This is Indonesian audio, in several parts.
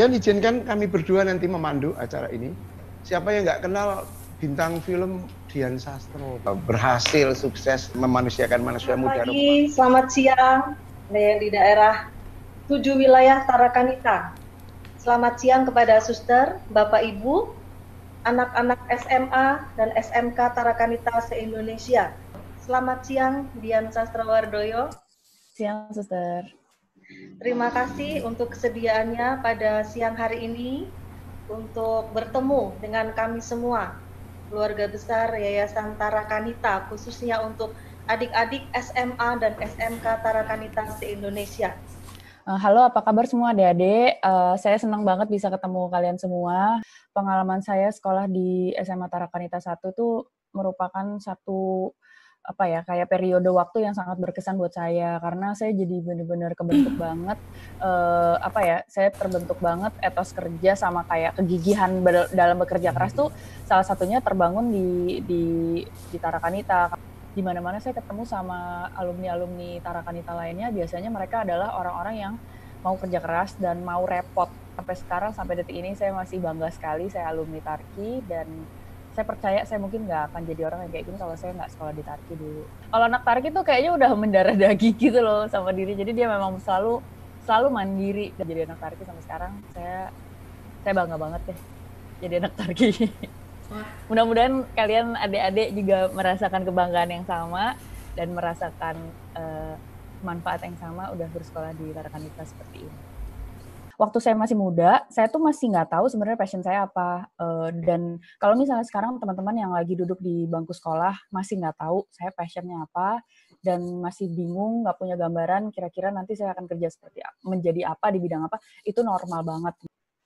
Dian, izinkan kami berdua nanti memandu acara ini. Siapa yang nggak kenal bintang film Dian Sastro, berhasil sukses memanusiakan manusia Selamat muda. pagi, selamat siang yang di daerah 7 wilayah Tarakanita. Selamat siang kepada suster, Bapak Ibu, anak-anak SMA dan SMK Tarakanita se-Indonesia. Selamat siang, Dian Sastrowardoyo. Siang, suster. Terima kasih untuk kesediaannya pada siang hari ini untuk bertemu dengan kami semua, keluarga besar Yayasan Tarakanita, khususnya untuk adik-adik SMA dan SMK Tarakanita se-Indonesia. Halo, apa kabar semua adik-adik? Saya senang banget bisa ketemu kalian semua. Pengalaman saya sekolah di SMA Tarakanita 1 tuh merupakan satu kayak periode waktu yang sangat berkesan buat saya, karena saya jadi benar-benar kebentuk banget, saya terbentuk banget etos kerja sama kayak kegigihan dalam bekerja keras tuh salah satunya terbangun di Tarakanita. Di mana-mana saya ketemu sama alumni-alumni Tarakanita lainnya, biasanya mereka adalah orang-orang yang mau kerja keras dan mau repot. Sampai sekarang, sampai detik ini saya masih bangga sekali saya alumni Tarki, dan saya percaya saya mungkin nggak akan jadi orang yang kayak gini kalau saya nggak sekolah di Tarki dulu. Kalau anak Tarki tuh kayaknya udah mendarah daging gitu loh sama diri, jadi dia memang selalu mandiri. Dan jadi anak Tarki sampai sekarang, saya bangga banget deh jadi anak Tarki. Mudah-mudahan kalian adik-adik juga merasakan kebanggaan yang sama dan merasakan manfaat yang sama udah bersekolah di Tarakanita seperti ini. Waktu saya masih muda, saya tuh masih nggak tahu sebenarnya passion saya apa. Dan kalau misalnya sekarang teman-teman yang lagi duduk di bangku sekolah masih nggak tahu saya passionnya apa, dan masih bingung, nggak punya gambaran kira-kira nanti saya akan kerja menjadi apa, di bidang apa, itu normal banget.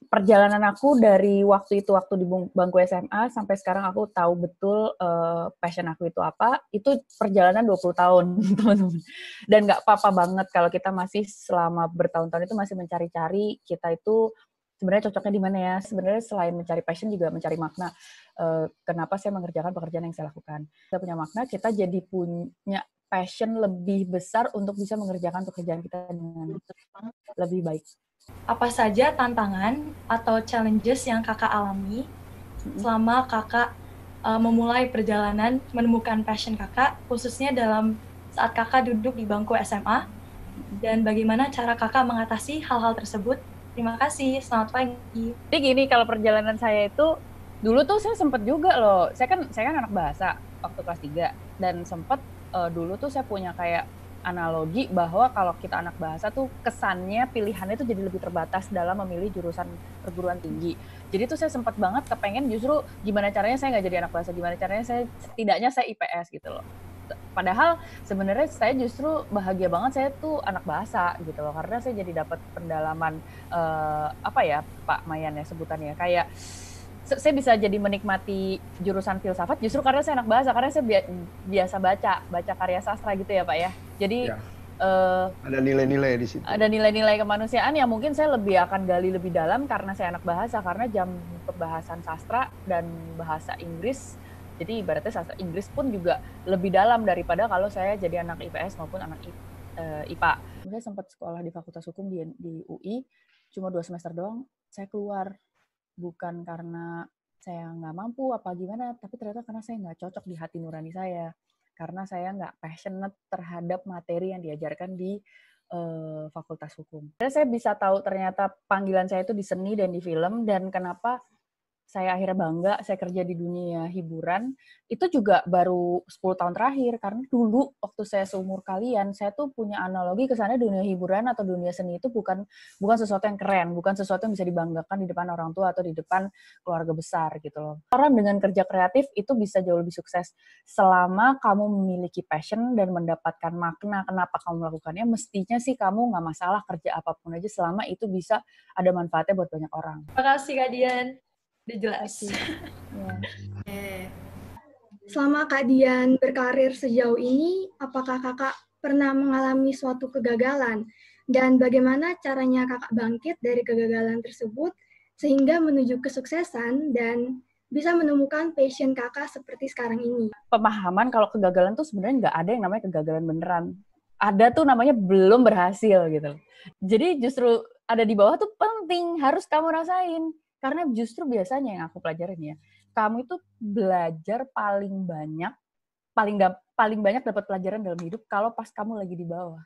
Perjalanan aku dari waktu di bangku SMA sampai sekarang aku tahu betul passion aku itu apa, itu perjalanan 20 tahun, teman-teman. Dan nggak apa-apa banget kalau kita masih selama bertahun-tahun itu masih mencari-cari kita itu sebenarnya cocoknya di mana ya. Sebenarnya selain mencari passion juga mencari makna. Kenapa saya mengerjakan pekerjaan yang saya lakukan. Kita punya makna, kita jadi punya passion lebih besar untuk bisa mengerjakan pekerjaan kita dengan lebih baik. Apa saja tantangan atau challenges yang kakak alami selama kakak memulai perjalanan menemukan passion kakak, khususnya dalam saat kakak duduk di bangku SMA, dan bagaimana cara kakak mengatasi hal-hal tersebut? Terima kasih, selamat pagi. Jadi gini, kalau perjalanan saya itu, dulu tuh saya sempat juga loh, saya kan anak bahasa waktu kelas 3, dan sempat dulu tuh saya punya kayak analogi bahwa kalau kita anak bahasa tuh kesannya pilihannya tuh jadi lebih terbatas dalam memilih jurusan perguruan tinggi. Jadi tuh saya sempat banget kepengen justru gimana caranya saya nggak jadi anak bahasa, gimana caranya setidaknya saya IPS gitu loh. Padahal sebenarnya saya justru bahagia banget saya tuh anak bahasa gitu loh, karena saya jadi dapat pendalaman Pak Mayan ya sebutannya, kayak saya bisa jadi menikmati jurusan filsafat justru karena saya anak bahasa, karena saya biasa baca karya sastra gitu ya Pak ya. Jadi ada nilai-nilai di situ. Ada nilai-nilai kemanusiaan yang mungkin saya lebih akan gali lebih dalam karena saya anak bahasa, karena jam pembahasan sastra dan bahasa Inggris, jadi ibaratnya sastra Inggris pun juga lebih dalam daripada kalau saya jadi anak IPS maupun anak IPA. Saya sempat sekolah di Fakultas Hukum di UI, cuma 2 semester doang, saya keluar. Bukan karena saya nggak mampu apa gimana, tapi ternyata karena saya nggak cocok di hati nurani saya. Karena saya nggak passionate terhadap materi yang diajarkan di Fakultas Hukum. Dan saya bisa tahu ternyata panggilan saya itu di seni dan di film, dan kenapa saya akhirnya bangga saya kerja di dunia hiburan, itu juga baru 10 tahun terakhir. Karena dulu waktu saya seumur kalian, saya tuh punya analogi ke sana, dunia hiburan atau dunia seni itu bukan sesuatu yang keren, bukan sesuatu yang bisa dibanggakan di depan orang tua atau di depan keluarga besar gitu loh. Orang dengan kerja kreatif itu bisa jauh lebih sukses selama kamu memiliki passion dan mendapatkan makna kenapa kamu melakukannya. Mestinya sih kamu nggak masalah kerja apapun aja selama itu bisa ada manfaatnya buat banyak orang. Terima kasih Kak Dian. Udah jelas. Selama Kak Dian berkarir sejauh ini, apakah kakak pernah mengalami suatu kegagalan? Dan bagaimana caranya kakak bangkit dari kegagalan tersebut sehingga menuju kesuksesan dan bisa menemukan passion kakak seperti sekarang ini? Pemahaman kalau kegagalan tuh sebenarnya nggak ada yang namanya kegagalan beneran. ada tuh namanya belum berhasil gitu loh. Jadi justru ada di bawah tuh penting, harus kamu rasain. Karena justru biasanya yang aku pelajarin ya, kamu itu belajar paling banyak, paling banyak dapat pelajaran dalam hidup kalau pas kamu lagi di bawah.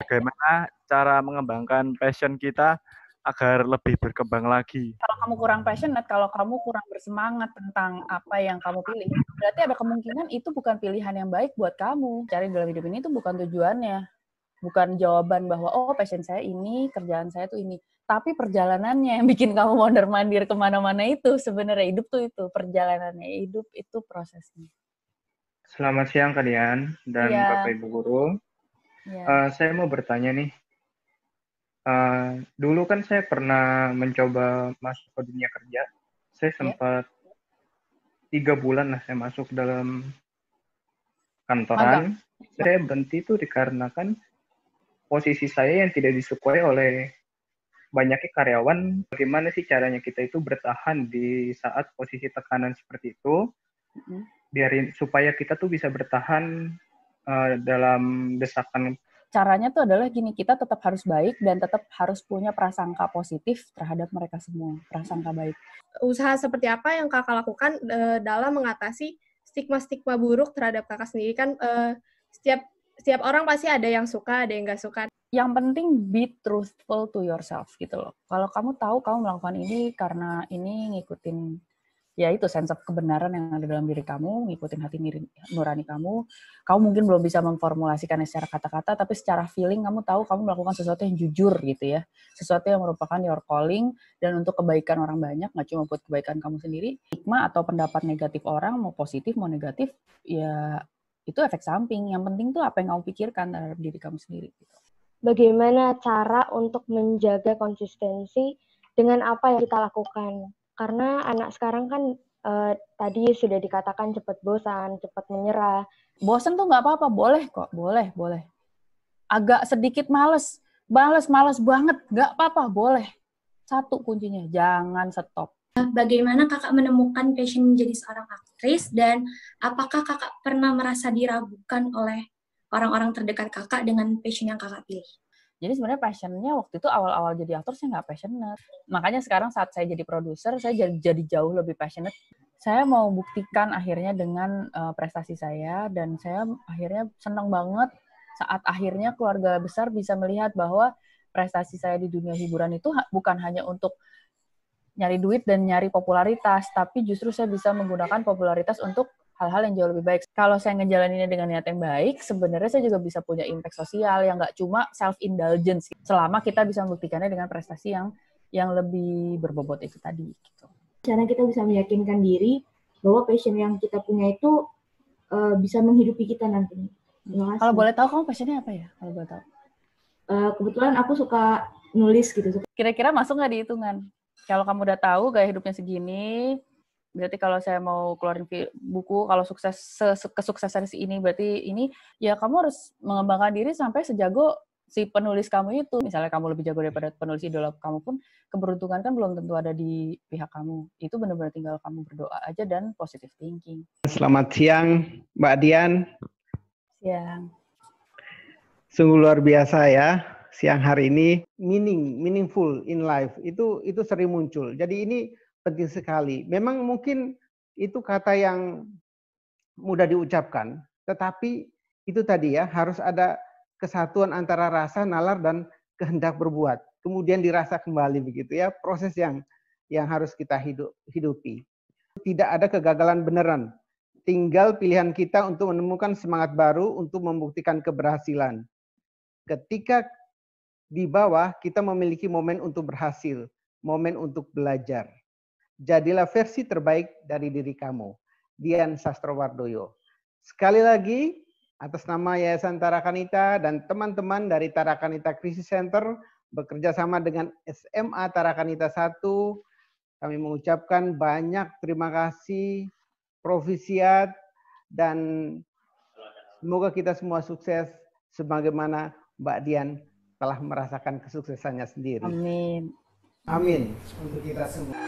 Bagaimana cara mengembangkan passion kita agar lebih berkembang lagi? Kalau kamu kurang passionate, kalau kamu kurang bersemangat tentang apa yang kamu pilih, berarti ada kemungkinan itu bukan pilihan yang baik buat kamu. Cari dalam hidup ini itu bukan tujuannya. Bukan jawaban bahwa, oh passion saya ini, kerjaan saya tuh ini. Tapi perjalanannya yang bikin kamu mondar-mandir kemana-mana itu. Sebenarnya hidup tuh itu, perjalanannya. Hidup itu prosesnya. Selamat siang Kak Dian dan Iya. Bapak Ibu Guru. Iya. Saya mau bertanya nih. Dulu kan saya pernah mencoba masuk ke dunia kerja. Saya sempat 3 bulan lah saya masuk dalam kantoran. Saya berhenti itu dikarenakan posisi saya yang tidak disukai oleh banyaknya karyawan. Bagaimana sih caranya kita itu bertahan di saat posisi tekanan seperti itu, biarin supaya kita tuh bisa bertahan dalam desakan. Caranya tuh adalah gini, kita tetap harus baik dan tetap harus punya prasangka positif terhadap mereka semua, prasangka baik. Usaha seperti apa yang kakak lakukan dalam mengatasi stigma-stigma buruk terhadap kakak sendiri? Kan setiap orang pasti ada yang suka, ada yang nggak suka. Yang penting be truthful to yourself gitu loh. Kalau kamu tahu kamu melakukan ini karena ini ngikutin ya itu sense of kebenaran yang ada dalam diri kamu, ngikutin hati nurani kamu. Kamu mungkin belum bisa memformulasikannya secara kata-kata, tapi secara feeling kamu tahu kamu melakukan sesuatu yang jujur gitu ya. Sesuatu yang merupakan your calling dan untuk kebaikan orang banyak, nggak cuma buat kebaikan kamu sendiri. Stigma atau pendapat negatif orang, mau positif mau negatif, ya itu efek samping. Yang penting tuh apa yang kamu pikirkan terhadap diri kamu sendiri gitu. Bagaimana cara untuk menjaga konsistensi dengan apa yang kita lakukan? Karena anak sekarang kan tadi sudah dikatakan cepat bosan, cepat menyerah. Bosan tuh nggak apa-apa, boleh kok, boleh. Agak sedikit males banget, nggak apa-apa, boleh. Satu kuncinya, jangan stop. Bagaimana kakak menemukan passion menjadi seorang aktris dan apakah kakak pernah merasa diragukan oleh orang-orang terdekat kakak dengan passion yang kakak pilih? Jadi sebenarnya passion-nya waktu itu awal-awal jadi aktor saya nggak passionate. Makanya sekarang saat saya jadi produser, saya jadi jauh lebih passionate. Saya mau buktikan akhirnya dengan prestasi saya, dan saya akhirnya senang banget saat akhirnya keluarga besar bisa melihat bahwa prestasi saya di dunia hiburan itu bukan hanya untuk nyari duit dan nyari popularitas, tapi justru saya bisa menggunakan popularitas untuk hal-hal yang jauh lebih baik. Kalau saya ngejalaninnya dengan niat yang baik, sebenarnya saya juga bisa punya impact sosial yang nggak cuma self-indulgence, selama kita bisa membuktikannya dengan prestasi yang lebih berbobot itu tadi. Gitu. Cara kita bisa meyakinkan diri bahwa passion yang kita punya itu bisa menghidupi kita nantinya. Kalau boleh tahu, kamu passionnya apa ya? Kalau boleh tahu. Kebetulan aku suka nulis gitu. Kira-kira masuk nggak di hitungan? Kalau kamu udah tahu gaya hidupnya segini, berarti kalau saya mau keluarin buku, kalau kesuksesan si ini, berarti ini, ya kamu harus mengembangkan diri sampai sejago si penulis kamu itu. Misalnya kamu lebih jago daripada penulis idola kamu pun, keberuntungan kan belum tentu ada di pihak kamu. Itu benar-benar tinggal kamu berdoa aja dan positive thinking. Selamat siang, Mbak Dian. Siang. Sungguh luar biasa ya, siang hari ini. Meaningful in life, itu sering muncul. Jadi ini penting sekali. Memang mungkin itu kata yang mudah diucapkan, tetapi itu tadi ya, harus ada kesatuan antara rasa, nalar, dan kehendak berbuat. Kemudian dirasa kembali begitu ya, proses yang harus kita hidupi. Tidak ada kegagalan beneran. Tinggal pilihan kita untuk menemukan semangat baru untuk membuktikan keberhasilan. Ketika di bawah, kita memiliki momen untuk berhasil, momen untuk belajar. Jadilah versi terbaik dari diri kamu. Dian Sastrowardoyo. Sekali lagi, atas nama Yayasan Tarakanita dan teman-teman dari Tarakanita Crisis Center, bekerja sama dengan SMA Tarakanita 1, kami mengucapkan banyak terima kasih, profisiat, dan semoga kita semua sukses sebagaimana Mbak Dian telah merasakan kesuksesannya sendiri. Amin. Amin untuk kita semua.